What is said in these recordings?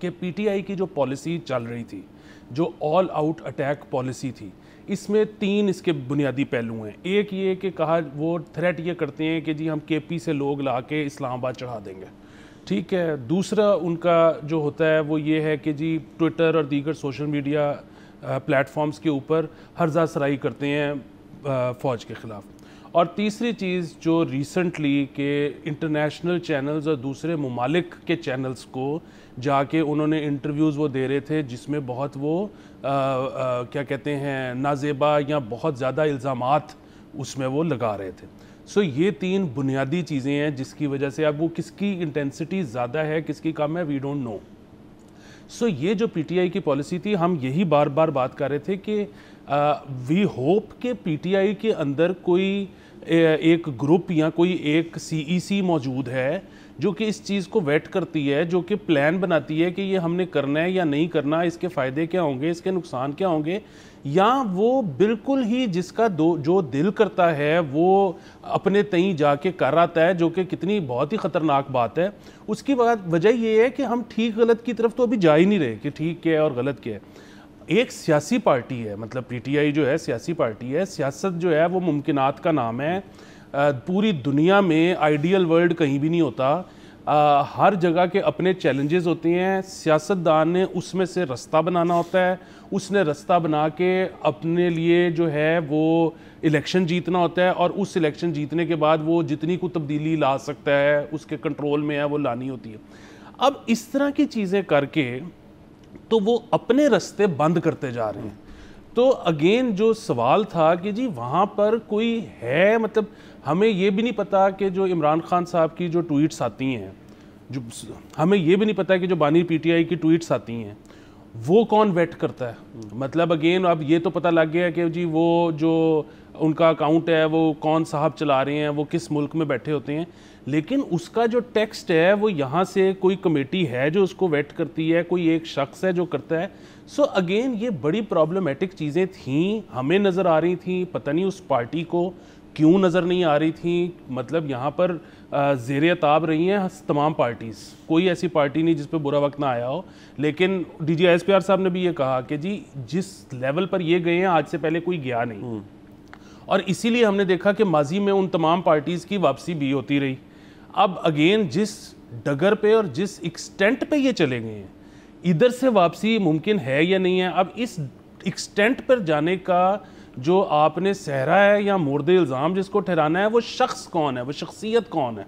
کہ پی ٹی آئی کی جو پالیسی چل رہی تھی, جو آل آؤٹ اٹیک پالیسی تھی, اس میں 3 اس کے بنیادی پہلو ہیں. ایک یہ کہ کہا وہ تھریٹ یہ کرتے ہیں کہ جی ہم کے پی سے لوگ لا کے اسلام آباد چڑھا دیں گے, ٹھیک ہے. دوسرا ان کا جو ہوتا ہے وہ یہ ہے کہ جی ٹویٹر اور دیگر سوشل میڈیا پلیٹ فارمز کے اوپر ہرزہ سرائی کرتے ہیں فوج کے خلاف. اور تیسری چیز جو ریسنٹلی کہ انٹرنیشنل چینلز اور دوسرے ممالک کے چینلز کو جا کے انہوں نے انٹرویوز وہ دے رہے تھے جس میں بہت وہ کیا کہتے ہیں نازیبا یا بہت زیادہ الزامات اس میں وہ لگا رہے تھے. سو یہ 3 بنیادی چیزیں ہیں جس کی وجہ سے اب وہ کس کی انٹینسٹی زیادہ ہے کس کی کم ہے وی ڈونٹ نو. سو یہ جو پی ٹی آئی کی پالیسی تھی, ہم یہی بار بار بات کر رہے تھے کہ وی ہوپ کہ پی ٹی آئی کے اندر کوئی ایک گروپ یا کوئی ایک سی ای سی موجود ہے جو کہ اس چیز کو ویٹ کرتی ہے, جو کہ پلان بناتی ہے کہ یہ ہم نے کرنا ہے یا نہیں کرنا, اس کے فائدے کیا ہوں گے, اس کے نقصان کیا ہوں گے, یا وہ بالکل ہی جس کا جو دل کرتا ہے وہ اپنے تئیں جا کے کر آتا ہے, جو کہ کتنی بہت ہی خطرناک بات ہے. اس کی وجہ یہ ہے کہ ہم ٹھیک غلط کی طرف تو ابھی جا ہی نہیں رہے کہ ٹھیک کیا ہے اور غلط کیا ہے. ایک سیاسی پارٹی ہے, مطلب پی ٹی آئی جو ہے سیاسی پارٹی ہے, سیاست جو ہے وہ ممکنات کا نام ہے. پوری دنیا میں آئیڈیل ورلڈ کہیں بھی نہیں ہوتا, ہر جگہ کے اپنے چیلنجز ہوتے ہیں. سیاستدان نے اس میں سے رستہ بنانا ہوتا ہے, اس نے رستہ بنا کے اپنے لیے جو ہے وہ الیکشن جیتنا ہوتا ہے, اور اس الیکشن جیتنے کے بعد وہ جتنی کو تبدیلی لا سکتا ہے اس کے کنٹرول میں ہے وہ لانی ہوتی ہے. اب اس طرح کی چیزیں کر کے تو وہ اپنے رستے بند کرتے جا رہے ہیں. تو اگین جو سوال تھا کہ جی وہاں پر کوئی ہے, مطلب ہمیں یہ بھی نہیں پتا کہ جو عمران خان صاحب کی جو ٹویٹس آتی ہیں, جو ہمیں یہ بھی نہیں پتا کہ جو بانی پی ٹی آئی کی ٹویٹس آتی ہیں وہ کون ویٹ کرتا ہے. مطلب اگین اب یہ تو پتہ لگ گیا کہ جی وہ جو ان کا اکاؤنٹ ہے وہ کون صاحب چلا رہے ہیں, وہ کس ملک میں بیٹھے ہوتے ہیں, لیکن اس کا جو ٹیکسٹ ہے وہ یہاں سے کوئی کمیٹی ہے جو اس کو ویٹ کرتی ہے, کوئی ایک شخص ہے جو کرتا ہے. سو اگین یہ بڑی پرابلمٹک چیزیں تھیں, ہمیں نظر آ رہی تھیں, پتہ نہیں اس پارٹی کو کیوں نظر نہیں آ رہی تھیں. مطلب یہاں پر زیر عتاب رہی ہیں تمام پارٹیز, کوئی ایسی پارٹی نہیں جس پہ برا وقت نہ آیا ہو. لیکن D G S P R صاحب نے بھی یہ کہا کہ جی جس لیول پر یہ گئے ہیں آج سے پہلے کوئی گیا نہیں, اور اسی لیے ہم نے دیکھا کہ ماضی میں ان تمام پارٹیز کی واپسی بھی ہوتی رہی. اب اگین جس ڈگر پہ اور جس ایکسٹینٹ پہ یہ چلے گئے ہیں, ادھر سے واپسی ممکن ہے یا نہیں ہے. اب اس ایکسٹینٹ پر جانے کا جو آپ نے صحرا ہے یا مورد الزام جس کو ٹھہرانا ہے وہ شخص کون ہے, وہ شخصیت کون ہے.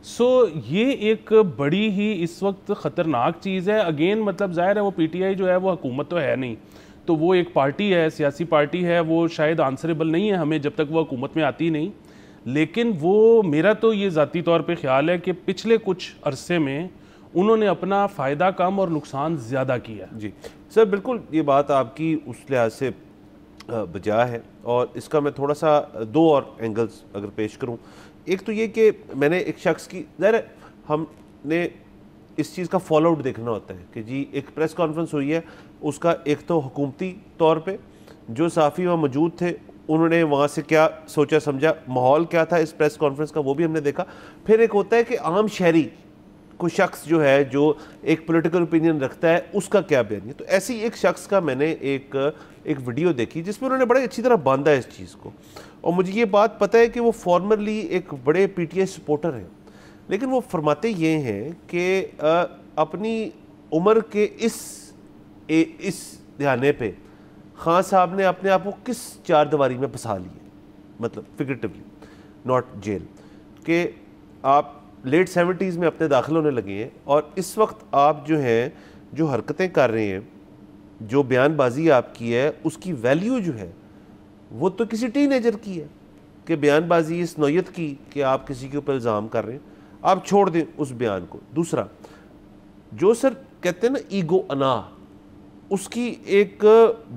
سو یہ ایک بڑی ہی اس وقت خطرناک چیز ہے. اگین مطلب ظاہر ہے وہ پی ٹی آئی جو ہے وہ حکومت تو ہے نہیں, تو وہ ایک پارٹی ہے, سیاسی پارٹی ہے, وہ شاید آنسریبل نہیں ہے ہمیں جب تک وہ حکومت میں آتی نہیں. لیکن وہ میرا تو یہ ذاتی طور پہ خیال ہے کہ پچھلے کچھ عرصے میں انہوں نے اپنا فائدہ کم اور نقصان زیادہ کیا. جی سر بالکل, یہ بات آپ کی اس لحاظ سے بجا ہے, اور اس کا میں تھوڑا سا 2 اور اینگلز اگر پیش کروں. ایک تو یہ کہ میں نے ایک شخص کی, ظاہر ہے ہم نے اس چیز کا فالو آؤٹ دیکھنا ہوتا ہے کہ جی ایک پریس کانفرنس ہوئی ہے, اس کا ایک تو حکومتی طور پہ جو صحافی وہاں موجود تھے انہوں نے وہاں سے کیا سوچا سمجھا, ماحول کیا تھا اس پریس کانفرنس کا وہ بھی ہم نے دیکھا. پھر ایک ہوتا ہے کہ عام شہری کوئی شخص جو ہے جو ایک پولیٹیکل اوپینین رکھتا ہے اس کا کیا بیان ہے. تو ایسی ایک شخص کا میں نے ایک ویڈیو دیکھی جس میں انہوں نے بڑے اچھی طرح باندھا ہے اس چیز کو, اور مجھے یہ بات پتہ ہے کہ وہ فارمرلی ایک بڑے پی ٹی آئی سپورٹر ہیں, لیکن وہ فرماتے یہ ہیں کہ اپنی عمر کے اس دہانے پہ خان صاحب نے اپنے آپ کو کس 4 دیواری میں پھنسا لیے, مطلب فگریٹیولی ناٹ جیل, کہ آپ لیٹ 70s میں اپنے داخل ہونے لگے ہیں, اور اس وقت آپ جو ہیں جو حرکتیں کر رہے ہیں, جو بیان بازی آپ کی ہے, اس کی ویلیو جو ہے وہ تو کسی ٹین ایجر کی ہے کہ بیان بازی اس نوعیت کی کہ آپ کسی کے اوپر الزام کر رہے ہیں, آپ چھوڑ دیں اس بیان کو. دوسرا جو سر کہتے ہیں نا ایگو انا, اس کی ایک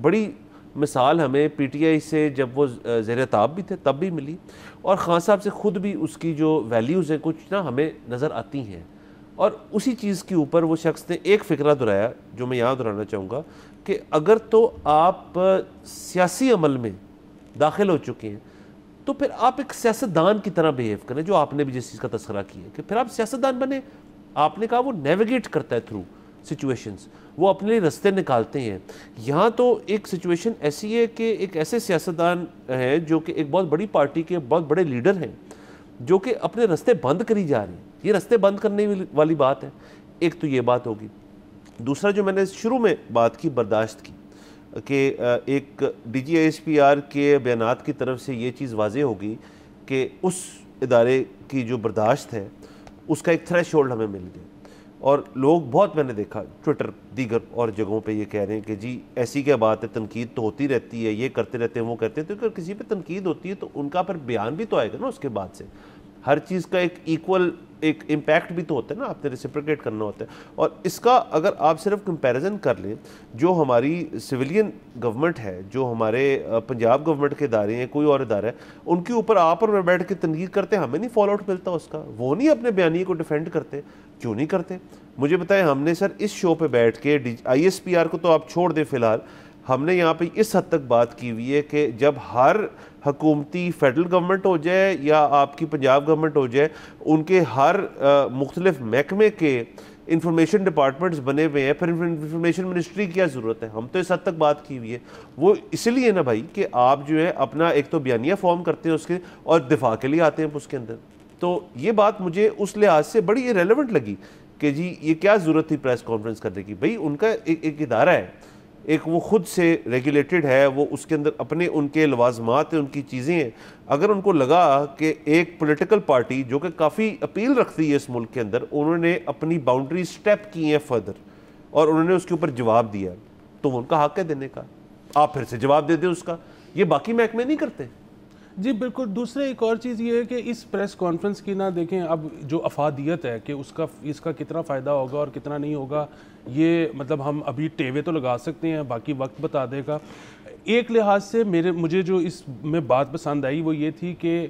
بڑی مثال ہمیں پی ٹی آئی سے جب وہ زیر تاب بھی تھے تب بھی ملی, اور خان صاحب سے خود بھی اس کی جو ویلیوز ہیں کچھ نا ہمیں نظر آتی ہیں. اور اسی چیز کے اوپر وہ شخص نے ایک فکرہ دہرایا جو میں یہاں دہرانا چاہوں گا کہ اگر تو آپ سیاسی عمل میں داخل ہو چکے ہیں تو پھر آپ ایک سیاستدان کی طرح بیہیو کریں, جو آپ نے بھی جس چیز کا تذکرہ کیا ہے کہ پھر آپ سیاستدان بنے. آپ نے کہا وہ نیویگیٹ کرتا ہے تھرو سچویشنز وہ اپنے لیے رستے نکالتے ہیں. یہاں تو ایک سچویشن ایسی ہے کہ ایک ایسے سیاستدان ہیں جو کہ ایک بہت بڑی پارٹی کے بہت بڑے لیڈر ہیں جو کہ اپنے رستے بند کری جا رہے ہیں. یہ رستے بند کرنے والی بات ہے. ایک تو یہ بات ہوگی. دوسرا جو میں نے شروع میں بات کی برداشت کی کہ ایک D G I S P R کے بیانات کی طرف سے یہ چیز واضح ہوگی کہ اس ادارے کی جو برداشت ہے اس کا ایک تھریش ہولڈ ہمیں مل گیا. اور لوگ بہت میں نے دیکھا ٹویٹر دیگر اور جگہوں پہ یہ کہہ رہے ہیں کہ جی ایسی کیا بات ہے, تنقید تو ہوتی رہتی ہے, یہ کرتے رہتے ہیں وہ کرتے ہیں. تو اگر کسی پہ تنقید ہوتی ہے تو ان کا پھر بیان بھی تو آئے گا نا اس کے بعد سے. ہر چیز کا ایک ایکول ایک امپیکٹ بھی تو ہوتا ہے نا, آپ نے ریسپریکیٹ کرنا ہوتا ہے. اور اس کا اگر آپ صرف کمپیریزن کر لیں جو ہماری سویلین گورنمنٹ ہے, جو ہمارے پنجاب گورنمنٹ کے ادارے ہیں, کوئی اور ادارہ ہے, ان کے اوپر آپ اور میں بیٹھ کے تنقید کرتے ہیں, ہمیں نہیں فالو آؤٹ ملتا اس کا. وہ نہیں اپنے بیانیے کو ڈیفینڈ کرتے. کیوں نہیں کرتے مجھے بتائیں. ہم نے سر اس شو پہ بیٹھ کے آئی ایس پی آر کو تو آپ چھوڑ دیں فی الحال, ہم نے یہاں پہ اس حد تک بات کی ہوئی ہے کہ جب ہر حکومتی فیڈرل گورنمنٹ ہو جائے یا آپ کی پنجاب گورنمنٹ ہو جائے, ان کے ہر مختلف محکمے کے انفارمیشن ڈپارٹمنٹس بنے ہوئے ہیں, پھر انفارمیشن منسٹری کی کیا ضرورت ہے. ہم تو اس حد تک بات کی ہوئی ہے. وہ اس لیے نا بھائی کہ آپ جو ہے اپنا ایک تو بیانیہ فارم کرتے ہیں اس کے اور دفاع کے لیے آتے ہیں اس کے اندر. تو یہ بات مجھے اس لحاظ سے بڑی ریلیونٹ لگی کہ جی یہ کیا ضرورت تھی پریس کانفرنس کرنے کی. بھائی ان کا ایک ادارہ ہے, ایک وہ خود سے ریگولیٹڈ ہے, وہ اس کے اندر اپنے ان کے لوازمات ہیں, ان کی چیزیں ہیں. اگر ان کو لگا کہ ایک پولیٹیکل پارٹی جو کہ کافی اپیل رکھتی ہے اس ملک کے اندر, انہوں نے اپنی باؤنڈری سٹیپ کی ہیں فردر اور انہوں نے اس کے اوپر جواب دیا, تو ان کا حق ہے دینے کا. آپ پھر سے جواب دے دیں اس کا. یہ باقی محکمے نہیں کرتے. جی بالکل. دوسرے ایک اور چیز یہ ہے کہ اس پریس کانفرنس کی دیکھیں اب جو افادیت ہے کہ اس کا کتنا فائدہ ہوگا اور کتنا نہیں ہوگا, یہ مطلب ہم ابھی ٹیوے تو لگا سکتے ہیں, باقی وقت بتا دے گا. ایک لحاظ سے مجھے جو اس میں بات پسند آئی وہ یہ تھی کہ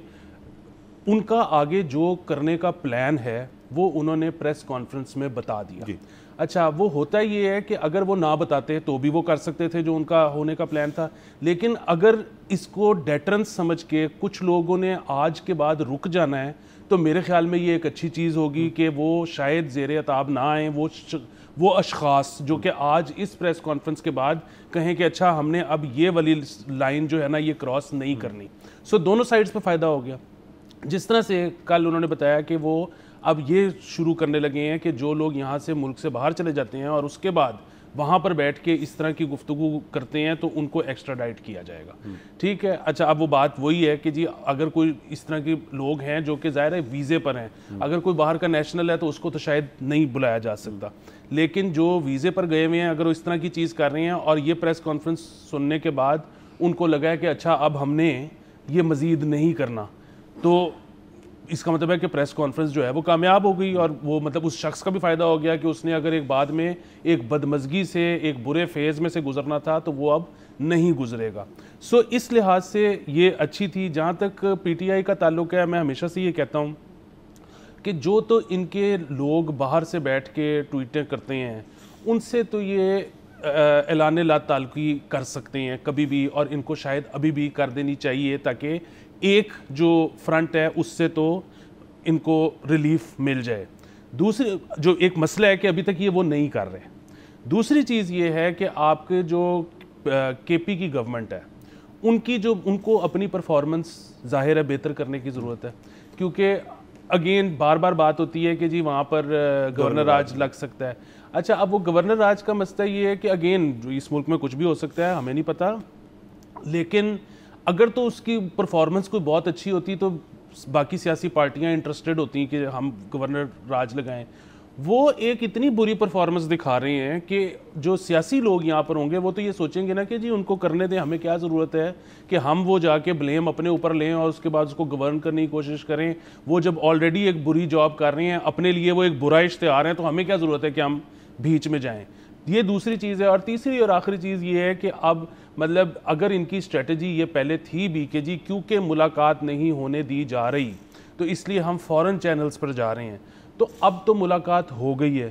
ان کا آگے جو کرنے کا پلان ہے وہ انہوں نے پریس کانفرنس میں بتا دیا. اچھا وہ ہوتا یہ ہے کہ اگر وہ نہ بتاتے تو بھی وہ کر سکتے تھے جو ان کا ہونے کا پلان تھا, لیکن اگر اس کو ڈیٹرنس سمجھ کے کچھ لوگوں نے آج کے بعد رک جانا ہے تو میرے خیال میں یہ ایک اچھی چیز ہوگی کہ وہ شاید زیر عتاب نہ آئیں وہ اشخاص جو کہ آج اس پریس کانفرنس کے بعد کہیں کہ اچھا ہم نے اب یہ والی لائن جو ہے نا یہ کراس نہیں کرنی. سو دونوں سائڈز پہ فائدہ ہو گیا. جس طرح سے کل انہوں نے بتایا کہ وہ اب یہ شروع کرنے لگے ہیں کہ جو لوگ یہاں سے ملک سے باہر چلے جاتے ہیں اور اس کے بعد وہاں پر بیٹھ کے اس طرح کی گفتگو کرتے ہیں تو ان کو ایکسٹراڈائٹ کیا جائے گا. ٹھیک ہے. اچھا اب وہ بات وہی ہے کہ جی اگر کوئی اس طرح کے لوگ ہیں جو کہ ظاہر ہے ویزے پر ہیں, اگر کوئی باہر کا نیشنل ہے تو اس کو تو شاید نہیں بلایا جا سکتا, لیکن جو ویزے پر گئے ہوئے ہیں اگر وہ اس طرح کی چیز کر رہے ہیں اور یہ پریس کانفرنس سننے کے بعد ان کو لگا ہے کہ اچھا اب ہم نے یہ مزید نہیں کرنا, تو اس کا مطلب ہے کہ پریس کانفرنس جو ہے وہ کامیاب ہو گئی. اور وہ مطلب اس شخص کا بھی فائدہ ہو گیا کہ اس نے اگر ایک بعد میں ایک بدمزگی سے ایک برے فیز میں سے گزرنا تھا تو وہ اب نہیں گزرے گا. سو اس لحاظ سے یہ اچھی تھی. جہاں تک پی ٹی آئی کا تعلق ہے, میں ہمیشہ سے یہ کہتا ہوں کہ جو تو ان کے لوگ باہر سے بیٹھ کے ٹویٹیں کرتے ہیں ان سے تو یہ اعلان لا تعلقی کر سکتے ہیں کبھی بھی, اور ان کو شاید ابھی بھی کر دینی چاہیے تاکہ ایک جو فرنٹ ہے اس سے تو ان کو ریلیف مل جائے. دوسری جو ایک مسئلہ ہے کہ ابھی تک یہ وہ نہیں کر رہے. دوسری چیز یہ ہے کہ آپ کے جو کے پی کی گورنمنٹ ہے ان کو اپنی پرفارمنس ظاہر ہے بہتر کرنے کی ضرورت ہے, کیونکہ اگین بار بار بات ہوتی ہے کہ جی وہاں پر گورنر راج لگ سکتا ہے. اچھا اب وہ گورنر راج کا مسئلہ یہ ہے کہ اگین اس ملک میں کچھ بھی ہو سکتا ہے, ہمیں نہیں پتہ, لیکن اگر تو اس کی پرفارمنس کوئی بہت اچھی ہوتی تو باقی سیاسی پارٹیاں انٹرسٹڈ ہوتی ہیں کہ ہم گورنر راج لگائیں. وہ ایک اتنی بری پرفارمنس دکھا رہے ہیں کہ جو سیاسی لوگ یہاں پر ہوں گے وہ تو یہ سوچیں گے نا کہ جی ان کو کرنے دیں, ہمیں کیا ضرورت ہے کہ ہم وہ جا کے بلیم اپنے اوپر لیں اور اس کے بعد اس کو گورن کرنے کی کوشش کریں. وہ جب آلریڈی ایک بری جاب کر رہے ہیں, اپنے لیے وہ ایک برا اشتہار ہیں, تو ہمیں کیا ضرورت ہے کہ ہم بیچ میں جائیں. یہ دوسری چیز ہے. اور تیسری اور آخری چیز یہ ہے کہ اب مطلب اگر ان کی اسٹریٹجی یہ پہلے تھی بھی کہ جی کیونکہ ملاقات نہیں ہونے دی جا رہی تو اس لیے ہم فورن چینلز پر جا رہے ہیں, تو اب تو ملاقات ہو گئی ہے,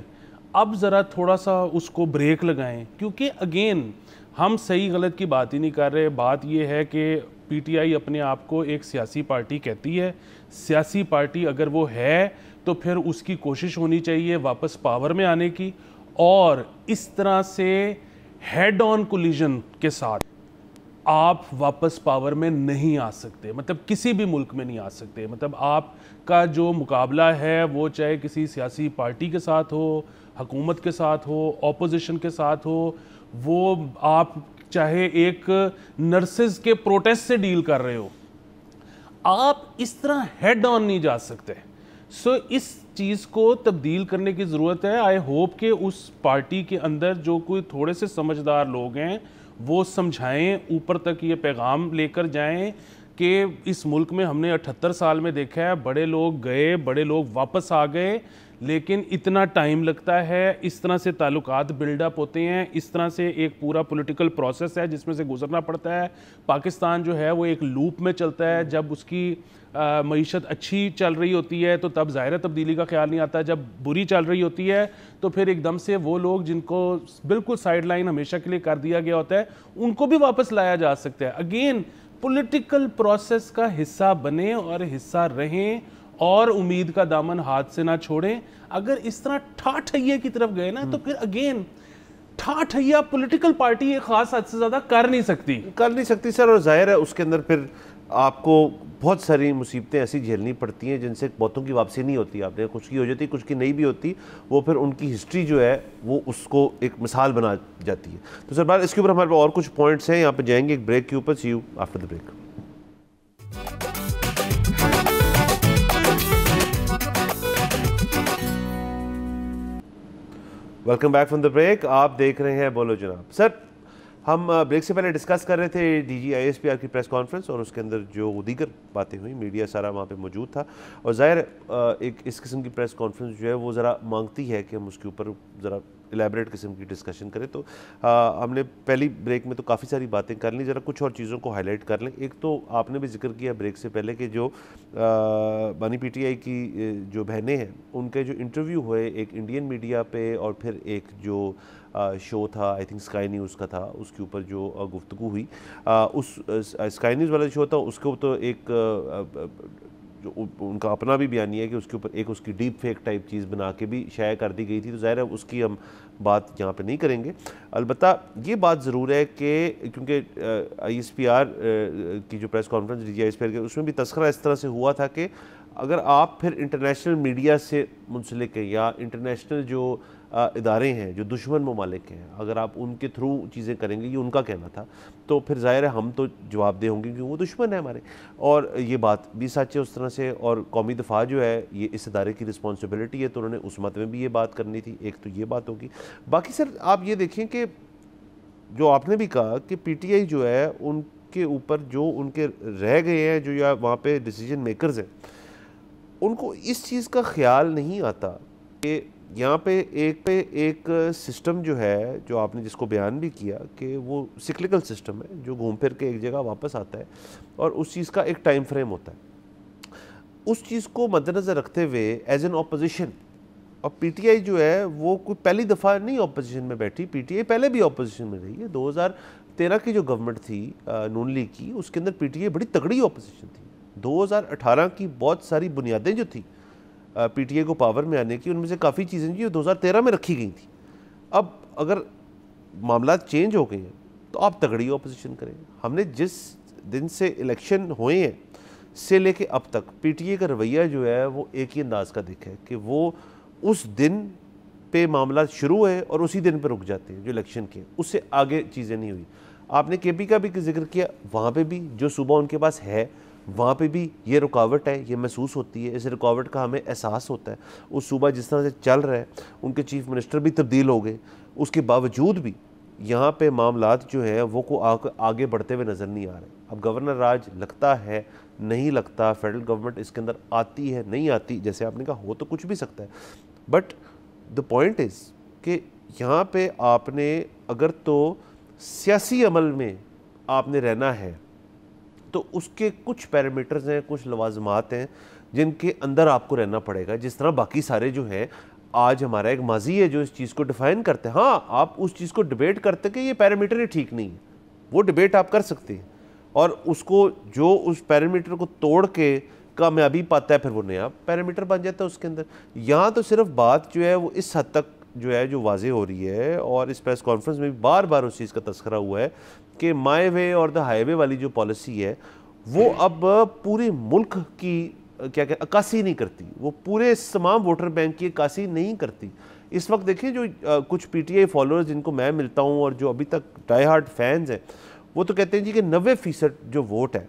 اب ذرا تھوڑا سا اس کو بریک لگائیں, کیونکہ اگین ہم صحیح غلط کی بات ہی نہیں کر رہے. بات یہ ہے کہ پی ٹی آئی اپنے آپ کو ایک سیاسی پارٹی کہتی ہے. سیاسی پارٹی اگر وہ ہے تو پھر اس کی کوشش ہونی چاہیے واپس پاور میں آنے کی, اور اس طرح سے ہیڈ آن کولیجن کے ساتھ آپ واپس پاور میں نہیں آ سکتے, مطلب کسی بھی ملک میں نہیں آ سکتے. مطلب آپ کا جو مقابلہ ہے وہ چاہے کسی سیاسی پارٹی کے ساتھ ہو, حکومت کے ساتھ ہو, اپوزیشن کے ساتھ ہو, وہ آپ چاہے ایک نرسز کے پروٹیسٹ سے ڈیل کر رہے ہو, آپ اس طرح ہیڈ آن نہیں جا سکتے. سو اس چیز کو تبدیل کرنے کی ضرورت ہے. آئی ہوپ کہ اس پارٹی کے اندر جو کوئی تھوڑے سے سمجھدار لوگ ہیں وہ سمجھائیں, اوپر تک یہ پیغام لے کر جائیں کہ اس ملک میں ہم نے 78 سال میں دیکھا ہے بڑے لوگ گئے, بڑے لوگ واپس آ گئے, لیکن اتنا ٹائم لگتا ہے, اس طرح سے تعلقات بلڈ اپ ہوتے ہیں, اس طرح سے ایک پورا پولیٹیکل پروسیس ہے جس میں سے گزرنا پڑتا ہے. پاکستان جو ہے وہ ایک لوپ میں چلتا ہے, جب اس کی معیشت اچھی چل رہی ہوتی ہے تو تب ظاہر تبدیلی کا خیال نہیں آتا, جب بری چل رہی ہوتی ہے تو پھر ایک دم سے وہ لوگ جن کو بالکل سائیڈ لائن ہمیشہ کے لیے کر دیا گیا ہوتا ہے ان کو بھی واپس لایا جا سکتا ہے. اگین پولیٹیکل پروسیس کا حصہ بنیں اور حصہ رہیں اور امید کا دامن ہاتھ سے نہ چھوڑیں. اگر اس طرح ٹھاٹھئیے کی طرف گئے نا تو پھر اگین ٹھاٹھئیا پولیٹیکل پارٹی ایک خاص حد سے زیادہ کر نہیں سکتی سر. اور ظاہر ہے اس کے اندر پھر آپ کو بہت ساری مصیبتیں ایسی جھیلنی پڑتی ہیں جن سے بہتوں کی واپسی نہیں ہوتی. آپ نے کچھ کی ہو جاتی, کچھ کی نہیں بھی ہوتی, وہ پھر ان کی ہسٹری جو ہے وہ اس کو ایک مثال بنا جاتی ہے. تو سر بات اس کے اوپر ہمارے پاس اور کچھ پوائنٹس ہیں, یہاں پہ جائیں گے ایک بریک کے اوپر. See you after the break. Welcome back from the break. آپ دیکھ رہے ہیں بولو جناب. سر ہم بریک سے پہلے ڈسکس کر رہے تھے D G I S P R کی پریس کانفرنس, اور اس کے اندر جو دیگر باتیں ہوئیں, میڈیا سارا وہاں پہ موجود تھا. اور ظاہر ایک اس قسم کی پریس کانفرنس جو ہے وہ ذرا مانگتی ہے کہ ہم اس کے اوپر ذرا الیبریٹ قسم کی ڈسکشن کریں. تو ہم نے پہلی بریک میں تو کافی ساری باتیں کر لیں, ذرا کچھ اور چیزوں کو ہائی لائٹ کر لیں. ایک تو آپ نے بھی ذکر کیا بریک سے پہلے کہ جو بانی پی ٹی آئی کی جو بہنیں ہیں ان کے جو انٹرویو ہوئے ایک انڈین میڈیا پہ, اور پھر ایک جو شو تھا آئی تھنک اسکائی نیوز کا تھا, اس کے اوپر جو گفتگو ہوئی, اس اسکائی نیوز والا شو تھا اس کو تو ایک جو ان کا اپنا بھی بیانیہ ہے کہ اس کے اوپر ایک اس کی ڈیپ فیک ٹائپ چیز بنا کے بھی شائع کر دی گئی تھی. تو ظاہر ہے اس کی ہم بات یہاں پہ نہیں کریں گے. البتہ یہ بات ضرور ہے کہ کیونکہ آئی ایس پی آر کی جو press conference D G I S P R کی, اس میں بھی تذکرہ اس طرح سے ہوا تھا کہ اگر آپ پھر انٹرنیشنل میڈیا سے منسلک ہیں یا انٹرنیشنل جو ادارے ہیں جو دشمن ممالک ہیں, اگر آپ ان کے تھرو چیزیں کریں گے, یہ ان کا کہنا تھا, تو پھر ظاہر ہے ہم تو جواب دہ ہوں گے کیونکہ وہ دشمن ہے ہمارے. اور یہ بات بھی سچ ہے اس طرح سے, اور قومی دفاع جو ہے یہ اس ادارے کی رسپانسبلٹی ہے, تو انہوں نے اس مت میں بھی یہ بات کرنی تھی. ایک تو یہ بات ہوگی. باقی سر آپ یہ دیکھیں کہ جو آپ نے بھی کہا کہ پی ٹی آئی جو ہے ان کے اوپر جو ان کے رہ گئے ہیں جو یا وہاں پہ ڈیسیجن میکرز ہیں, ان کو اس چیز کا خیال نہیں آتا کہ یہاں پہ ایک سسٹم جو ہے, جو آپ نے جس کو بیان بھی کیا کہ وہ سکلکل سسٹم ہے جو گھوم پھر کے ایک جگہ واپس آتا ہے, اور اس چیز کا ایک ٹائم فریم ہوتا ہے. اس چیز کو مد نظر رکھتے ہوئے ایز این اپوزیشن, اور پی ٹی آئی جو ہے وہ کوئی پہلی دفعہ نہیں اپوزیشن میں بیٹھی, پی ٹی آئی پہلے بھی اپوزیشن میں رہی ہے. 2013 کی جو گورنمنٹ تھی نون لیگ کی, اس کے اندر پی ٹی آئی بڑی تگڑی اپوزیشن تھی. 2018 کی بہت ساری بنیادیں جو تھیں پی ٹی آئی کو پاور میں آنے کی, ان میں سے کافی چیزیں جو 2013 میں رکھی گئی تھیں. اب اگر معاملات چینج ہو گئے ہیں تو آپ تگڑی اپوزیشن کریں. ہم نے جس دن سے الیکشن ہوئے ہیں سے لے کے اب تک پی ٹی آئی کا رویہ جو ہے وہ ایک ہی انداز کا دکھا ہے کہ وہ اس دن پہ معاملات شروع ہوئے اور اسی دن پہ رک جاتے ہیں جو الیکشن کے, اس سے آگے چیزیں نہیں ہوئی. آپ نے کے پی کا بھی ذکر کیا, وہاں پہ بھی جو صوبہ ان کے پاس ہے وہاں پہ بھی یہ رکاوٹ ہے, یہ محسوس ہوتی ہے, اس رکاوٹ کا ہمیں احساس ہوتا ہے. اس صوبہ جس طرح سے چل رہا ہے, ان کے چیف منسٹر بھی تبدیل ہو گئے, اس کے باوجود بھی یہاں پہ معاملات جو ہیں وہ کو آگے بڑھتے ہوئے نظر نہیں آ رہے. اب گورنر راج لگتا ہے نہیں لگتا, فیڈرل گورنمنٹ اس کے اندر آتی ہے نہیں آتی, جیسے آپ نے کہا ہو تو کچھ بھی سکتا ہے, بٹ دا پوائنٹ از کہ یہاں پہ آپ نے اگر تو سیاسی عمل میں آپ نے رہنا ہے تو اس کے کچھ پیرامیٹرز ہیں, کچھ لوازمات ہیں جن کے اندر آپ کو رہنا پڑے گا, جس طرح باقی سارے جو ہیں. آج ہمارا ایک ماضی ہے جو اس چیز کو ڈیفائن کرتے ہیں. ہاں آپ اس چیز کو ڈیبیٹ کرتے کہ یہ پیرامیٹر ہی ٹھیک نہیں ہے, وہ ڈیبیٹ آپ کر سکتے ہیں, اور اس کو جو اس پیرامیٹر کو توڑ کے کامیابی پاتا ہے پھر وہ نیا پیرامیٹر بن جاتا ہے اس کے اندر. یہاں تو صرف بات جو ہے وہ اس حد تک جو ہے جو واضح ہو رہی ہے, اور اس پریس کانفرنس میں بھی بار بار اس چیز کا تذکرہ ہوا ہے کہ مائی وے اور دا ہائی وے والی جو پالیسی ہے وہ اب پورے ملک کی کیا کہ عکاسی نہیں کرتی, وہ پورے تمام ووٹر بینک کی عکاسی نہیں کرتی. اس وقت دیکھیں جو کچھ پی ٹی آئی فالوورز جن کو میں ملتا ہوں اور جو ابھی تک ڈائی ہارڈ فینز ہیں, وہ تو کہتے ہیں جی کہ 90% جو ووٹ ہے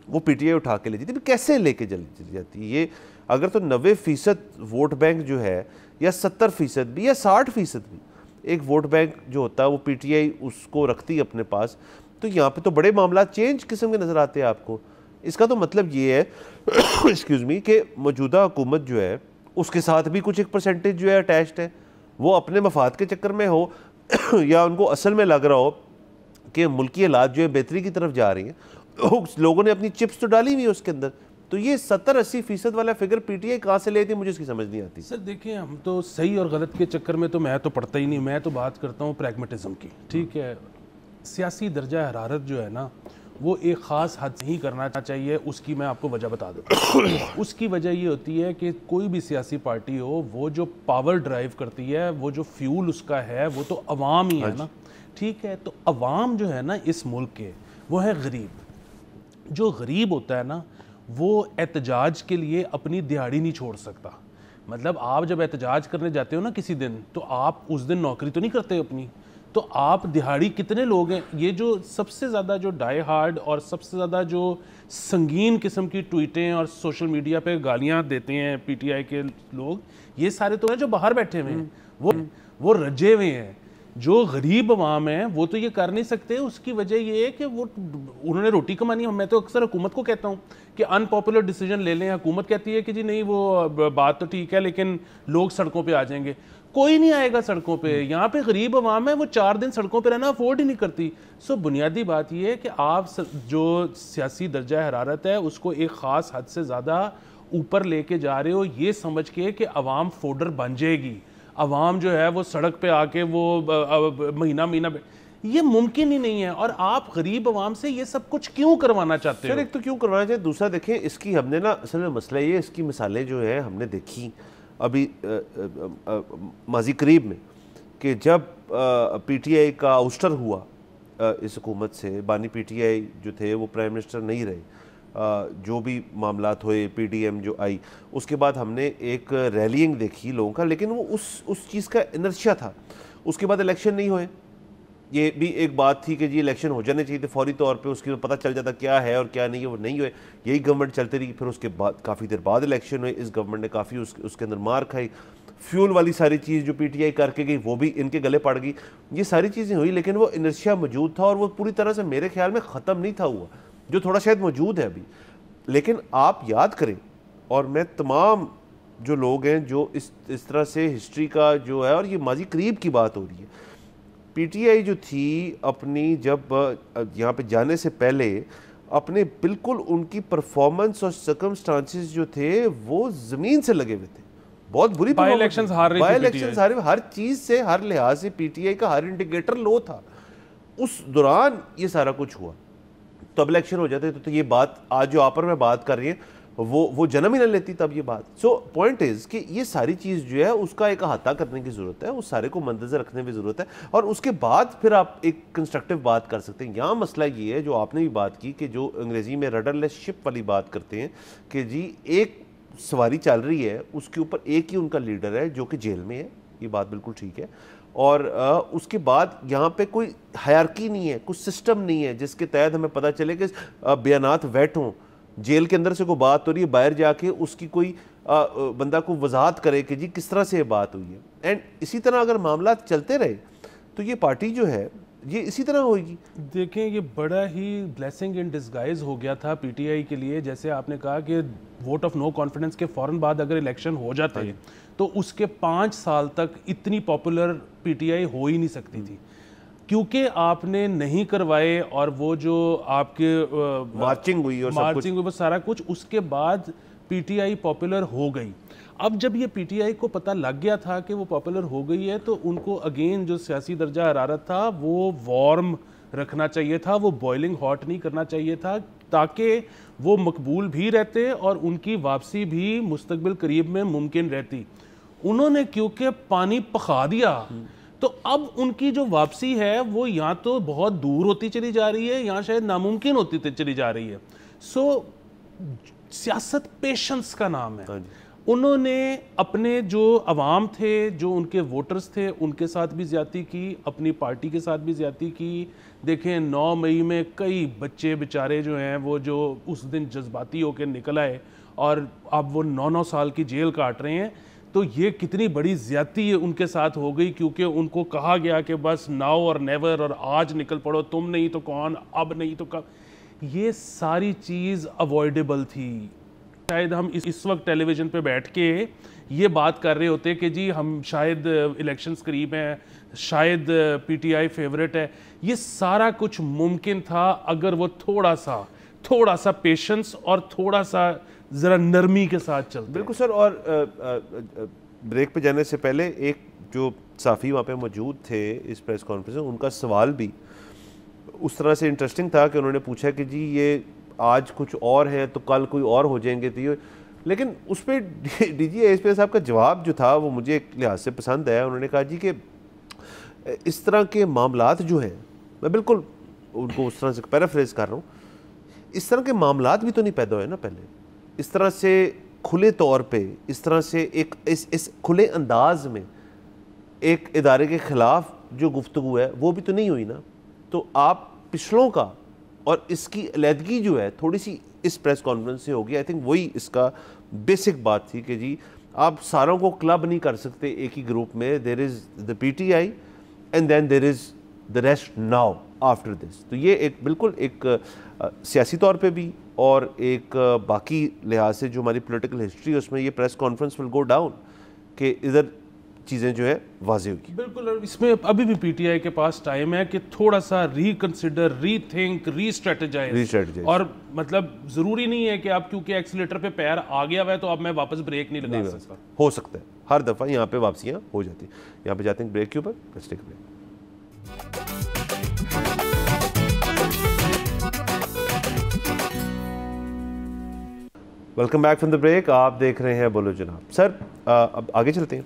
وہ پی ٹی آئی اٹھا کے لے جاتی ہے. کیسے لے کے چلی جاتی ہے یہ؟ اگر تو 90% ووٹ بینک جو ہے, یا 70% بھی یا 60% بھی ایک ووٹ بینک جو ہوتا ہے وہ پی ٹی آئی اس کو رکھتی ہے اپنے پاس, تو یہاں پہ تو بڑے معاملات چینج قسم کے نظر آتے ہیں آپ کو. اس کا تو مطلب یہ ہے ایکسکیوز می کہ موجودہ حکومت جو ہے اس کے ساتھ بھی کچھ ایک پرسنٹیج جو ہے اٹیچڈ ہے, وہ اپنے مفاد کے چکر میں ہو یا ان کو اصل میں لگ رہا ہو کہ ملکی حالات جو ہے بہتری کی طرف جا رہی ہیں, لوگوں نے اپنی چپس تو ڈالی ہوئی ہے اس کے اندر. تو یہ 70-80% والا فگر پی ٹی آئی کہاں سے لیتی ہے, مجھے اس کی سمجھ نہیں آتی. سر دیکھیں, ہم تو صحیح اور غلط کے چکر میں تو میں تو پڑھتا ہی نہیں, میں تو بات کرتا ہوں پریگمیٹزم کی. ٹھیک ہے, سیاسی درجہ حرارت جو ہے نا وہ ایک خاص حد ہی کرنا چاہیے. اس کی میں آپ کو وجہ بتا دوں. اس کی وجہ یہ ہوتی ہے کہ کوئی بھی سیاسی پارٹی ہو, وہ جو پاور ڈرائیو کرتی ہے, وہ جو فیول اس کا ہے وہ تو عوام ہی ہے نا. ٹھیک ہے, تو عوام جو ہے نا اس ملک کے وہ ہے غریب. جو غریب ہوتا ہے نا وہ احتجاج کے لیے اپنی دیہاڑی نہیں چھوڑ سکتا. مطلب آپ جب احتجاج کرنے جاتے ہو نا کسی دن, تو آپ اس دن نوکری تو نہیں کرتے اپنی, تو آپ دہاڑی کتنے لوگ ہیں. یہ جو سب سے زیادہ جو ڈائی ہارڈ اور سب سے زیادہ جو سنگین قسم کی ٹویٹیں اور سوشل میڈیا پہ گالیاں دیتے ہیں پی ٹی آئی کے لوگ, یہ سارے تو ہیں جو باہر بیٹھے ہوئے ہیں, وہ رجے ہوئے ہیں. جو غریب عوام ہیں وہ تو یہ کر نہیں سکتے. اس کی وجہ یہ ہے کہ وہ انہوں نے روٹی کمانی. میں تو اکثر حکومت کو کہتا ہوں کہ ان پاپولر ڈیسیجن لے لیں. حکومت کہتی ہے کہ جی نہیں وہ بات تو ٹھیک ہے لیکن لوگ سڑکوں پہ آ جائیں گے. کوئی نہیں آئے گا سڑکوں پہ. یہاں پہ غریب عوام ہے, وہ 4 دن سڑکوں پہ رہنا افورڈ ہی نہیں کرتی. سو بنیادی بات یہ ہے کہ آپ جو سیاسی درجہ حرارت ہے اس کو ایک خاص حد سے زیادہ اوپر لے کے جا رہے ہو, یہ سمجھ کے کہ عوام فوڈر بن جائے گی, عوام جو ہے وہ سڑک پہ آ کے وہ مہینہ یہ ممکن ہی نہیں ہے. اور آپ غریب عوام سے یہ سب کچھ کیوں کروانا چاہتے ہو؟ سر ایک تو کیوں کروانا چاہتے, دوسرا دیکھیں اس کی ہم نے نا اصل میں مسئلہ یہ, اس کی مثالیں جو ہیں ہم نے دیکھی ابھی ماضی قریب میں کہ جب پی ٹی آئی کا اوسٹر ہوا اس حکومت سے, بانی پی ٹی آئی جو تھے وہ پرائم منسٹر نہیں رہے, جو بھی معاملات ہوئے پی ڈی ایم جو آئی, اس کے بعد ہم نے ایک ریلینگ دیکھی لوگوں کا, لیکن وہ اس چیز کا انرشیا تھا. اس کے بعد الیکشن نہیں ہوئے. یہ بھی ایک بات تھی کہ جی الیکشن ہو جانے چاہیے تھے فوری طور پہ, اس کی پتہ چل جاتا کیا ہے اور کیا نہیں ہے, وہ نہیں ہوئے. یہی گورنمنٹ چلتی رہی. پھر اس کے بعد کافی دیر بعد الیکشن ہوئے, اس گورنمنٹ نے کافی اس کے اندر مار کھائی. فیول والی ساری چیز جو پی ٹی آئی کر کے گئی وہ بھی ان کے گلے پڑ گئی. یہ ساری چیزیں ہوئی, لیکن وہ انرشیا موجود تھا اور وہ پوری طرح سے میرے خیال میں ختم نہیں تھا ہوا, جو تھوڑا شاید موجود ہے ابھی. لیکن آپ یاد کریں, اور میں تمام جو لوگ ہیں جو اس طرح سے ہسٹری کا جو ہے, اور یہ ماضی قریب کی بات ہو رہی ہے, پی ٹی آئی جو تھی اپنی جب یہاں پہ جانے سے پہلے اپنے بالکل ان کی پرفارمنس اور سرکمسٹانسز جو تھے وہ زمین سے لگے ہوئے تھے. بہت بری بائی الیکشنز ہار رہی تھی, ہر چیز سے, ہر لحاظ سے پی ٹی آئی کا ہر انڈیکیٹر لو تھا. اس دوران یہ سارا کچھ ہوا. تو اب الیکشن ہو جاتے تو یہ بات آج جو آپ پر میں بات کر رہی ہیں وہ جنم ہی نہ لیتی تب یہ بات. سو پوائنٹ از کہ یہ ساری چیز جو ہے اس کا ایک احاطہ کرنے کی ضرورت ہے, اس سارے کو مندرجہ رکھنے کی ضرورت ہے, اور اس کے بعد پھر آپ ایک کنسٹرکٹیو بات کر سکتے ہیں. یہاں مسئلہ یہ ہے جو آپ نے بھی بات کی کہ جو انگریزی میں رڈر لیس شپ والی بات کرتے ہیں کہ جی ایک سواری چل رہی ہے, اس کے اوپر ایک ہی ان کا لیڈر ہے جو کہ جیل میں ہے. یہ بات بالکل ٹھیک ہے. اور اس کے بعد یہاں پہ کوئی ہائرارکی نہیں ہے, کوئی سسٹم نہیں ہے جس کے تحت ہمیں پتہ چلے کہ بیانات ویٹ ہوں. جیل کے اندر سے کوئی بات ہو رہی ہے, باہر جا کے اس کی کوئی بندہ کو وضاحت کرے کہ جی کس طرح سے یہ بات ہوئی ہے. اینڈ اسی طرح اگر معاملات چلتے رہے تو یہ پارٹی جو ہے یہ اسی طرح ہوئے گی. دیکھیں یہ بڑا ہی بلیسنگ ان ڈسگائز ہو گیا تھا پی ٹی آئی کے لیے. جیسے آپ نے کہا کہ ووٹ آف نو کانفیڈنس کے فوراً بعد اگر الیکشن ہو جاتے ہیں تو اس کے 5 سال تک اتنی پاپولر پی ٹی آئی ہو ہی نہیں سکتی تھی, کیونکہ آپ نے نہیں کروائے. اور وہ جو آپ کے مارچنگ ہوئی وہ سارا کچھ, اس کے بعد پی ٹی آئی پاپولر ہو گئی. اب جب یہ پی ٹی آئی کو پتہ لگ گیا تھا کہ وہ پاپولر ہو گئی ہے تو ان کو اگین جو سیاسی درجہ حرارت تھا وہ وارم رکھنا چاہیے تھا, وہ بوائلنگ ہاٹ نہیں کرنا چاہیے تھا, تاکہ وہ مقبول بھی رہتے اور ان کی واپسی بھی مستقبل قریب میں ممکن رہتی. انہوں نے کیونکہ پانی پکا دیا تو اب ان کی جو واپسی ہے وہ یا تو بہت دور ہوتی چلی جا رہی ہے یا شاید ناممکن ہوتی چلی جا رہی ہے. سو سیاست پیشنس کا نام ہے. انہوں نے اپنے جو عوام تھے, جو ان کے ووٹرز تھے, ان کے ساتھ بھی زیادتی کی, اپنی پارٹی کے ساتھ بھی زیادتی کی. دیکھیں 9 مئی میں کئی بچے بیچارے جو ہیں وہ جو اس دن جذباتی ہو کے نکل آئے اور اب وہ 9 سال کی جیل کاٹ رہے ہیں. تو یہ کتنی بڑی زیادتی ان کے ساتھ ہو گئی, کیونکہ ان کو کہا گیا کہ بس ناؤ اور نیور اور آج نکل پڑو, تم نہیں تو کون, اب نہیں تو کب. یہ ساری چیز اوائڈیبل تھی. شاید ہم اس وقت ٹیلی ویژن پہ بیٹھ کے یہ بات کر رہے ہوتے کہ جی ہم شاید الیکشنز قریب ہیں, شاید پی ٹی آئی فیورٹ ہے. یہ سارا کچھ ممکن تھا اگر وہ تھوڑا سا پیشنس اور تھوڑا سا ذرا نرمی کے ساتھ چلتے. بالکل سر. اور بریک پہ جانے سے پہلے ایک جو صحافی وہاں پہ موجود تھے اس پریس کانفرنس میں, ان کا سوال بھی اس طرح سے انٹرسٹنگ تھا کہ انہوں نے پوچھا کہ جی یہ آج کچھ اور ہے تو کل کوئی اور ہو جائیں گے. تو لیکن اس پہ ڈی جی ایس پی صاحب کا جواب جو تھا وہ مجھے ایک لحاظ سے پسند آیا. انہوں نے کہا جی کہ اس طرح کے معاملات جو ہیں, میں بالکل ان کو اس طرح سے پیرافریز کر رہا ہوں, اس طرح کے معاملات بھی تو نہیں پیدا ہوئے نا پہلے. اس طرح سے کھلے طور پہ, اس طرح سے ایک اس کھلے انداز میں ایک ادارے کے خلاف جو گفتگو ہے وہ بھی تو نہیں ہوئی نا. تو آپ پچھلوں کا اور اس کی علیحدگی جو ہے تھوڑی سی اس پریس کانفرنس سے ہوگی. آئی تھنک وہی اس کا بیسک بات تھی کہ جی آپ ساروں کو کلب نہیں کر سکتے ایک ہی گروپ میں. There is the P T I and then there is the rest now after this. تو یہ ایک بالکل ایک سیاسی طور پہ بھی اور ایک باقی لحاظ سے جو ہماری پولیٹیکل ہسٹری ہے اس میں یہ پریس کانفرنس ول گو ڈاؤن کہ ادھر چیزیں جو ہے واضح ہوگی. بالکل. اور اس میں ابھی بھی پی ٹی آئی کے پاس ٹائم ہے کہ تھوڑا سا ری کنسیڈر, ری تھنک, ری اسٹریٹجائز. اور مطلب ضروری نہیں ہے کہ آپ کیونکہ ایکسیلیٹر پہ پیر آ گیا ہوا ہے تو اب میں واپس بریک نہیں لگا سکتا. ہو سکتا ہے ہر دفعہ یہاں پہ واپسیاں ہو جاتی ہیں. یہاں پہ جاتے ہیں بریک کے اوپر. Let's take a break. Welcome back from the break. آپ دیکھ رہے ہیں بولو جناب. سر اب آگے چلتے ہیں.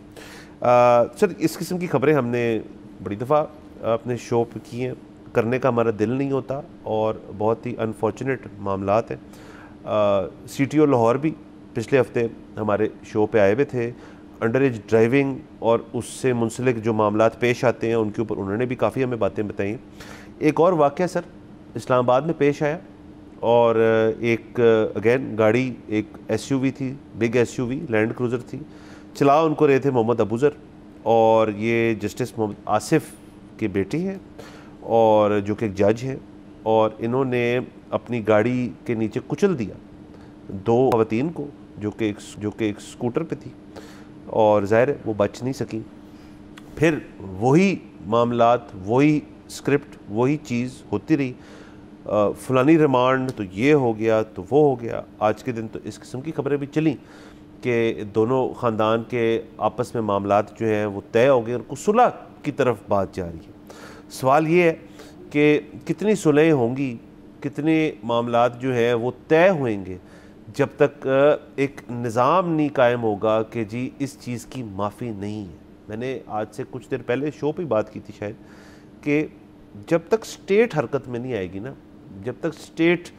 سر اس قسم کی خبریں ہم نے بڑی دفعہ اپنے شو پہ کی ہیں, کرنے کا ہمارا دل نہیں ہوتا اور بہت ہی انفارچونیٹ معاملات ہیں. سی ٹی او لاہور بھی پچھلے ہفتے ہمارے شو پہ آئے ہوئے تھے. انڈر ایج ڈرائیونگ اور اس سے منسلک جو معاملات پیش آتے ہیں ان کے اوپر انہوں نے بھی کافی ہمیں باتیں بتائیں. ایک اور واقعہ سر اسلام آباد میں پیش آیا اور ایک اگین گاڑی ایک ایس یو وی تھی, big S U V Land Cruiser تھی. چلا ان کو رہے تھے محمد ابوذر اور یہ جسٹس محمد آصف کی بیٹی ہے اور جو کہ ایک جج ہے, اور انہوں نے اپنی گاڑی کے نیچے کچل دیا 2 خواتین کو جو کہ ایک سکوٹر پہ تھی, اور ظاہر ہے وہ بچ نہیں سکیں. پھر وہی معاملات, وہی اسکرپٹ, وہی چیز ہوتی رہی. فلانی ریمانڈ تو یہ ہو گیا تو وہ ہو گیا. آج کے دن تو اس قسم کی خبریں بھی چلیں کہ دونوں خاندان کے آپس میں معاملات جو ہیں وہ طے ہو گئے اور صلح کی طرف بات جا رہی ہے. سوال یہ ہے کہ کتنی صلحیں ہوں گی, کتنے معاملات جو ہیں وہ طے ہوئیں گے جب تک ایک نظام نہیں قائم ہوگا کہ جی اس چیز کی معافی نہیں ہے. میں نے آج سے کچھ دیر پہلے شو پہ بات کی تھی شاید کہ جب تک سٹیٹ حرکت میں نہیں آئے گی نا, جب تک سٹیٹ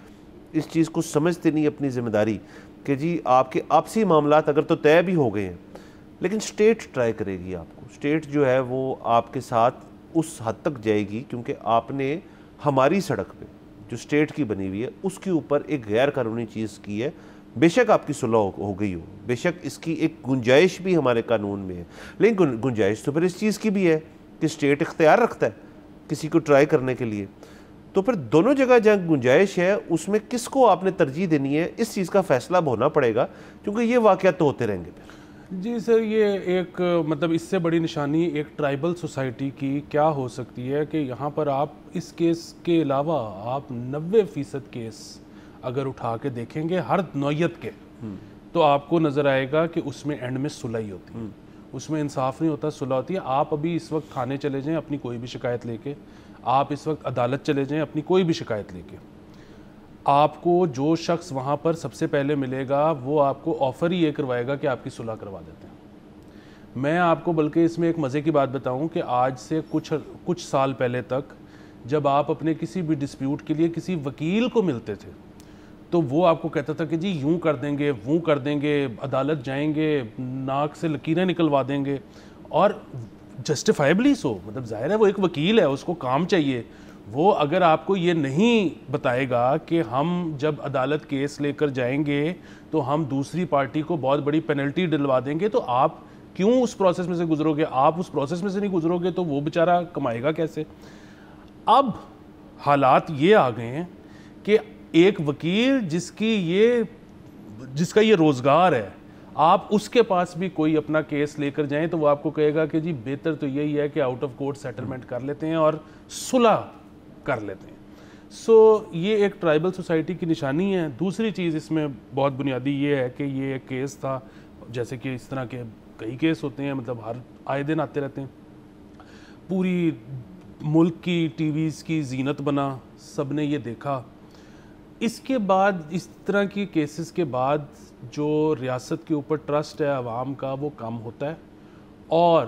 اس چیز کو سمجھتے نہیں اپنی ذمہ داری کہ جی آپ کے آپسی معاملات اگر تو طے بھی ہو گئے ہیں لیکن سٹیٹ ٹرائی کرے گی آپ کو. سٹیٹ جو ہے وہ آپ کے ساتھ اس حد تک جائے گی کیونکہ آپ نے ہماری سڑک پہ جو سٹیٹ کی بنی ہوئی ہے اس کے اوپر ایک غیر قانونی چیز کی ہے. بے شک آپ کی صلح ہو گئی ہو, بے شک اس کی ایک گنجائش بھی ہمارے قانون میں ہے, لیکن گنجائش تو پھر اس چیز کی بھی ہے کہ سٹیٹ اختیار رکھتا ہے کسی کو ٹرائی کرنے کے لیے. تو پھر دونوں جگہ جہاں گنجائش ہے اس میں کس کو آپ نے ترجیح دینی ہے, اس چیز کا فیصلہ اب ہونا پڑے گا کیونکہ یہ واقعات تو ہوتے رہیں گے. جی سر, یہ ایک مطلب اس سے بڑی نشانی ایک ٹرائبل سوسائٹی کی کیا ہو سکتی ہے کہ یہاں پر آپ اس کیس کے علاوہ آپ 90% کیس اگر اٹھا کے دیکھیں گے ہر نوعیت کے, تو آپ کو نظر آئے گا کہ اس میں اینڈ میں صلح ہی ہوتی ہے, اس میں انصاف نہیں ہوتا, صلح ہوتی ہے. آپ ابھی اس وقت تھانے چلے جائیں اپنی کوئی بھی شکایت لے کے, آپ اس وقت عدالت چلے جائیں اپنی کوئی بھی شکایت لے کے, آپ کو جو شخص وہاں پر سب سے پہلے ملے گا وہ آپ کو آفر ہی یہ کروائے گا کہ آپ کی صلح کروا دیتے ہیں. میں آپ کو بلکہ اس میں ایک مزے کی بات بتاؤں کہ آج سے کچھ سال پہلے تک جب آپ اپنے کسی بھی ڈسپیوٹ کے لیے کسی وکیل کو ملتے تھے تو وہ آپ کو کہتا تھا کہ جی یوں کر دیں گے، وہ کر دیں گے، عدالت جائیں گے، ناک سے لکیریں نکلوا دیں گے، اور جسٹیفائبلی سو، مطلب ظاہر ہے وہ ایک وکیل ہے، اس کو کام چاہیے. وہ اگر آپ کو یہ نہیں بتائے گا کہ ہم جب عدالت کیس لے کر جائیں گے تو ہم دوسری پارٹی کو بہت بڑی پینلٹی ڈلوا دیں گے، تو آپ کیوں اس پروسیس میں سے گزرو گے؟ آپ اس پروسیس میں سے نہیں گزرو گے تو وہ بیچارہ کمائے گا کیسے؟ اب حالات یہ آ گئے ہیں کہ ایک وکیل جس کا یہ روزگار ہے، آپ اس کے پاس بھی کوئی اپنا کیس لے کر جائیں تو وہ آپ کو کہے گا کہ جی بہتر تو یہی ہے کہ آؤٹ آف کورٹ سیٹلمنٹ کر لیتے ہیں اور صلح کر لیتے ہیں. سو یہ ایک ٹرائبل سوسائٹی کی نشانی ہے. دوسری چیز اس میں بہت بنیادی یہ ہے کہ یہ ایک کیس تھا، جیسے کہ اس طرح کے کئی کیس ہوتے ہیں، مطلب ہر آئے دن آتے رہتے ہیں، پوری ملک کی ٹی ویز کی زینت بنا، سب نے یہ دیکھا. اس کے بعد اس طرح کی کیسز کے بعد جو ریاست کے اوپر ٹرسٹ ہے عوام کا وہ کم ہوتا ہے، اور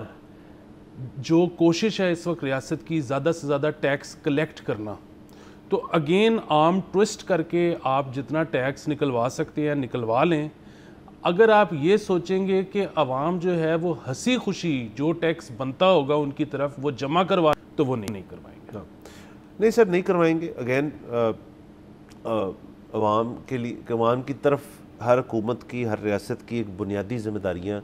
جو کوشش ہے اس وقت ریاست کی زیادہ سے زیادہ ٹیکس کلیکٹ کرنا، تو اگین عام ٹوسٹ کر کے آپ جتنا ٹیکس نکلوا سکتے ہیں نکلوا لیں. اگر آپ یہ سوچیں گے کہ عوام جو ہے وہ ہنسی خوشی جو ٹیکس بنتا ہوگا ان کی طرف وہ جمع کروا، تو وہ نہیں کروائیں گے. نہیں سر، نہیں کروائیں گے. اگین عوام کے لیے، عوام کی طرف ہر حکومت کی، ہر ریاست کی ایک بنیادی ذمہ داریاں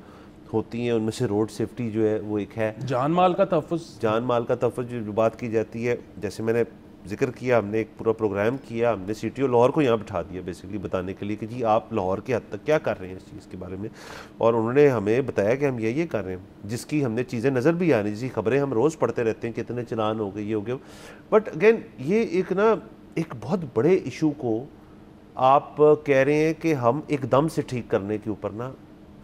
ہوتی ہیں. ان میں سے روڈ سیفٹی جو ہے وہ ایک ہے، جان مال کا تحفظ. جان مال کا تحفظ جو بات کی جاتی ہے، جیسے میں نے ذکر کیا، ہم نے ایک پورا پروگرام کیا، ہم نے سی ٹی او لاہور کو یہاں بٹھا دیا بیسیکلی بتانے کے لیے کہ جی آپ لاہور کے حد تک کیا کر رہے ہیں اس چیز کے بارے میں، اور انہوں نے ہمیں بتایا کہ ہم یہ کر رہے ہیں، جس کی ہم نے چیزیں نظر بھی آ رہی ہیں، جس کی خبریں ہم روز پڑھتے رہتے ہیں کہ اتنے چلان ہو گئے، یہ ہو گیا. بٹ اگین یہ ایک بہت بڑے ایشو کو آپ کہہ رہے ہیں کہ ہم ایک دم سے ٹھیک کرنے کے اوپر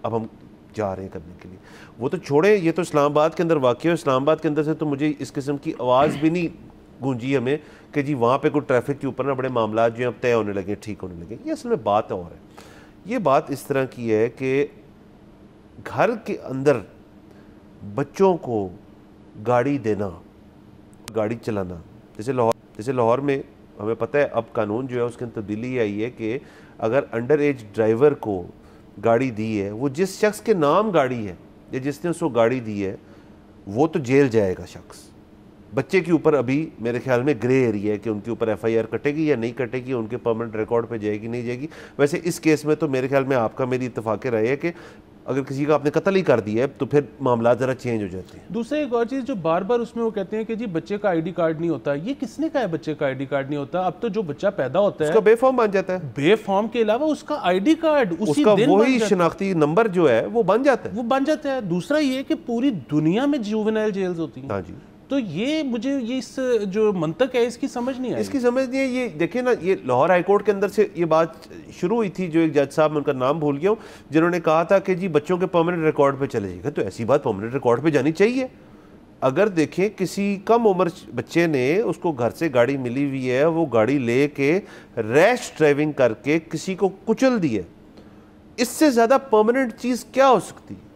اب ہم جا رہے ہیں کرنے کے لیے. وہ تو چھوڑیں، یہ تو اسلام آباد کے اندر واقع ہے. اسلام آباد کے اندر سے تو مجھے اس قسم کی آواز بھی نہیں گونجی ہمیں کہ جی وہاں پہ کوئی ٹریفک کے اوپر بڑے معاملات جو ہیں اب طے ہونے لگے، ٹھیک ہونے لگے. یہ اصل میں بات اور ہے. یہ بات اس طرح کی ہے کہ گھر کے اندر بچوں کو گاڑی دینا، گاڑی چلانا، جیسے لاہور میں ہمیں پتہ ہے اب قانون جو ہے اس کی تبدیلی آئی ہے کہ اگر انڈر ایج ڈرائیور کو گاڑی دی ہے، وہ جس شخص کے نام گاڑی ہے یا جس نے اس کو گاڑی دی ہے وہ تو جیل جائے گا شخص. بچے کے اوپر ابھی میرے خیال میں گرے ایریا ہے کہ ان کے اوپر ایف آئی آر کٹے گی یا نہیں کٹے گی، ان کے پرماننٹ ریکارڈ پہ جائے گی نہیں جائے گی. ویسے اس کیس میں تو میرے خیال میں آپ کا میری اتفاق رائے ہے کہ اگر کسی کا آپ نے قتل ہی کر دیا ہے تو پھر معاملات ذرا چینج ہو جاتے ہیں. دوسرے ایک اور چیز جو بار بار اس میں وہ کہتے ہیں کہ جی بچے کا آئی ڈی کارڈ نہیں ہوتا. یہ کس نے کہا ہے بچے کا آئی ڈی کارڈ نہیں ہوتا؟ اب تو جو بچہ پیدا ہوتا ہے اس کا بے فارم بن جاتا ہے، بے فارم کے علاوہ اس کا آئی ڈی کارڈ اس کا وہی شناختی نمبر جو ہے وہ بن جاتا ہے. دوسرا یہ کہ پوری دنیا میں جوونائل جیلز ہوتی ہیں. ہاں جی. تو یہ مجھے اس جو منطق ہے اس کی سمجھ نہیں آئی. اس کی سمجھ نہیں ہے. یہ دیکھیں نا، یہ لاہور ہائی کورٹ کے اندر سے یہ بات شروع ہوئی تھی، جو ایک جج صاحب، میں ان کا نام بھول گیا ہوں، جنہوں نے کہا تھا کہ جی بچوں کے پرماننٹ ریکارڈ پہ چلے جائے گا. تو ایسی بات پرماننٹ ریکارڈ پہ جانی چاہیے. اگر دیکھیں کسی کم عمر بچے نے، اس کو گھر سے گاڑی ملی ہوئی ہے، وہ گاڑی لے کے ریش ڈرائیونگ کر کے کسی کو کچل دی ہے، اس سے زیادہ پرماننٹ چیز کیا ہو سکتی ہے؟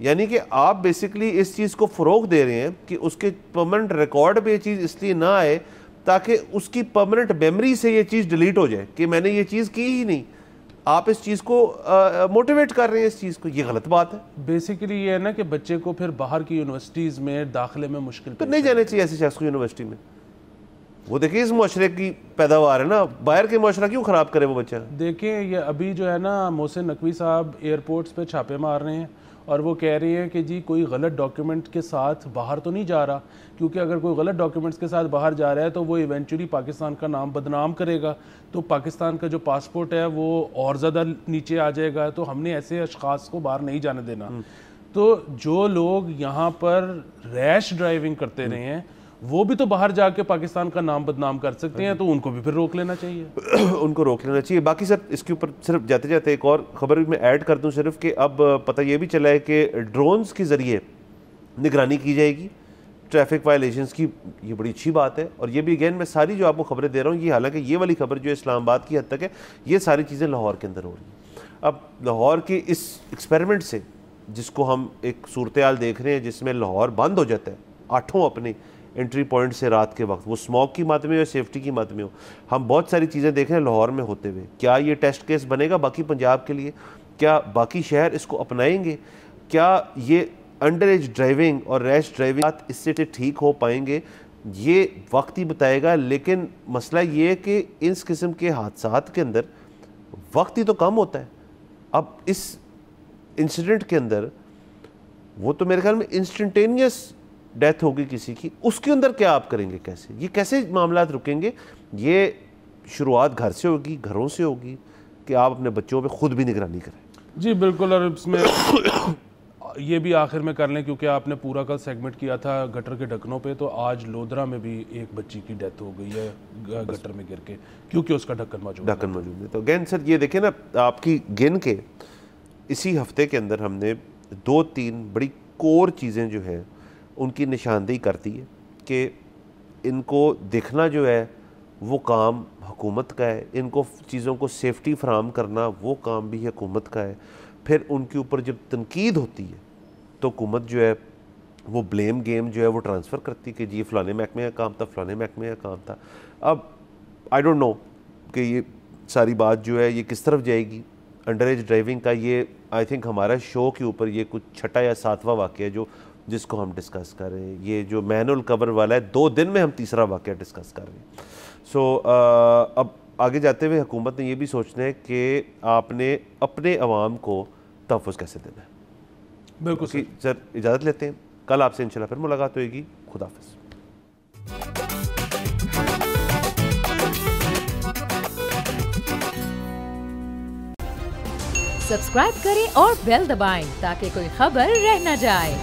یعنی کہ آپ بیسکلی اس چیز کو فروغ دے رہے ہیں کہ اس کے پرماننٹ ریکارڈ پہ یہ چیز اس لیے نہ آئے تاکہ اس کی پرماننٹ میموری سے یہ چیز ڈیلیٹ ہو جائے کہ میں نے یہ چیز کی ہی نہیں. آپ اس چیز کو موٹیویٹ کر رہے ہیں اس چیز کو. یہ غلط بات ہے. بیسیکلی یہ ہے نا کہ بچے کو پھر باہر کی یونیورسٹیز میں داخلے میں مشکل تو نہیں جانے چاہیے ایسے شخص کو یونیورسٹی میں. وہ دیکھیں اس معاشرے کی پیداوار ہے نا، باہر کے معاشرہ کیوں خراب کرے وہ بچہ؟ دیکھیں یہ ابھی جو ہے نا محسن نقوی صاحب ایئرپورٹس پہ چھاپے مار رہے ہیں اور وہ کہہ رہی ہے کہ جی کوئی غلط ڈاکیومنٹ کے ساتھ باہر تو نہیں جا رہا، کیونکہ اگر کوئی غلط ڈاکیومنٹس کے ساتھ باہر جا رہا ہے تو وہ ایونچولی پاکستان کا نام بدنام کرے گا، تو پاکستان کا جو پاسپورٹ ہے وہ اور زیادہ نیچے آ جائے گا. تو ہم نے ایسے اشخاص کو باہر نہیں جانے دینا. تو جو لوگ یہاں پر ریش ڈرائیونگ کرتے رہے ہیں وہ بھی تو باہر جا کے پاکستان کا نام بدنام کر سکتے ہیں، تو ان کو بھی پھر روک لینا چاہیے. ان کو روک لینا چاہیے. باقی سر اس کے اوپر صرف جاتے جاتے ایک اور خبر میں ایڈ کر دوں صرف، کہ اب پتہ یہ بھی چلا ہے کہ ڈرونز کے ذریعے نگرانی کی جائے گی ٹریفک وائلیشنز کی. یہ بڑی اچھی بات ہے. اور یہ بھی اگین میں ساری جو آپ کو خبریں دے رہا ہوں، یہ حالانکہ یہ والی خبر جو اسلام آباد کی حد تک ہے، یہ ساری چیزیں لاہور کے اندر ہو رہی ہیں. اب لاہور کے اس ایکسپیریمنٹ سے جس کو ہم ایک صورتحال دیکھ رہے ہیں جس میں لاہور بند ہو جاتا ہے 8 اپنے انٹری پوائنٹ سے رات کے وقت، وہ اسموک کی مد میں ہو، سیفٹی کی مد میں ہو، ہم بہت ساری چیزیں دیکھ رہے ہیں لاہور میں ہوتے ہوئے. کیا یہ ٹیسٹ کیس بنے گا باقی پنجاب کے لیے؟ کیا باقی شہر اس کو اپنائیں گے؟ کیا یہ انڈر ایج ڈرائیونگ اور ریش ڈرائیونگ اس سے ٹھیک ہو پائیں گے؟ یہ وقت ہی بتائے گا. لیکن مسئلہ یہ ہے کہ اس قسم کے حادثات کے اندر وقت ہی تو کم ہوتا ہے. اب اس انسیڈنٹ کے اندر وہ تو میرے خیال میں انسٹنٹینیس ڈیتھ ہوگی کسی کی، اس کے اندر کیا آپ کریں گے؟ کیسے معاملات رکیں گے؟ یہ شروعات گھر سے ہوگی، گھروں سے ہوگی کہ آپ اپنے بچوں پہ خود بھی نگرانی کریں. جی بالکل. اور اس میں یہ بھی آخر میں کر لیں کیونکہ آپ نے پورا کل سیگمنٹ کیا تھا گٹر کے ڈھکنوں پہ، تو آج لودھرا میں بھی ایک بچی کی ڈیتھ ہو گئی ہے گٹر میں گر کے کیونکہ اس کا ڈھکن موجود ہے. تو اگین سر یہ دیکھیں نا، آپ کی گن کے اسی ہفتے کے اندر ہم نے 2-3 بڑی کور چیزیں جو ہیں ان کی نشاندہی کرتی ہے کہ ان کو دیکھنا جو ہے وہ کام حکومت کا ہے، ان کو چیزوں کو سیفٹی فراہم کرنا وہ کام بھی حکومت کا ہے. پھر ان کے اوپر جب تنقید ہوتی ہے تو حکومت جو ہے وہ بلیم گیم جو ہے وہ ٹرانسفر کرتی کہ جی فلانے محکمے کا کام تھا، فلانے محکمے کا کام تھا. اب آئی ڈونٹ نو کہ یہ ساری بات جو ہے یہ کس طرف جائے گی. انڈر ایج ڈرائیونگ کا یہ آئی تھنک ہمارا شو کے اوپر یہ کچھ 6واں یا 7واں واقعہ ہے جس کو ہم ڈسکس کر رہے ہیں. یہ جو مینول کور والا ہے 2 دن میں ہم 3را واقعہ ڈسکس کر رہے ہیں. سو اب آگے جاتے ہوئے حکومت نے یہ بھی سوچنا ہے کہ آپ نے اپنے عوام کو تحفظ کیسے دینا ہے. بالکل سر اجازت لیتے ہیں، کل آپ سے انشاءاللہ پھر ملاقات ہوئے گی. خدا حافظ. سبسکرائب کریں اور بیل دبائیں تاکہ کوئی خبر رہ نہ جائے.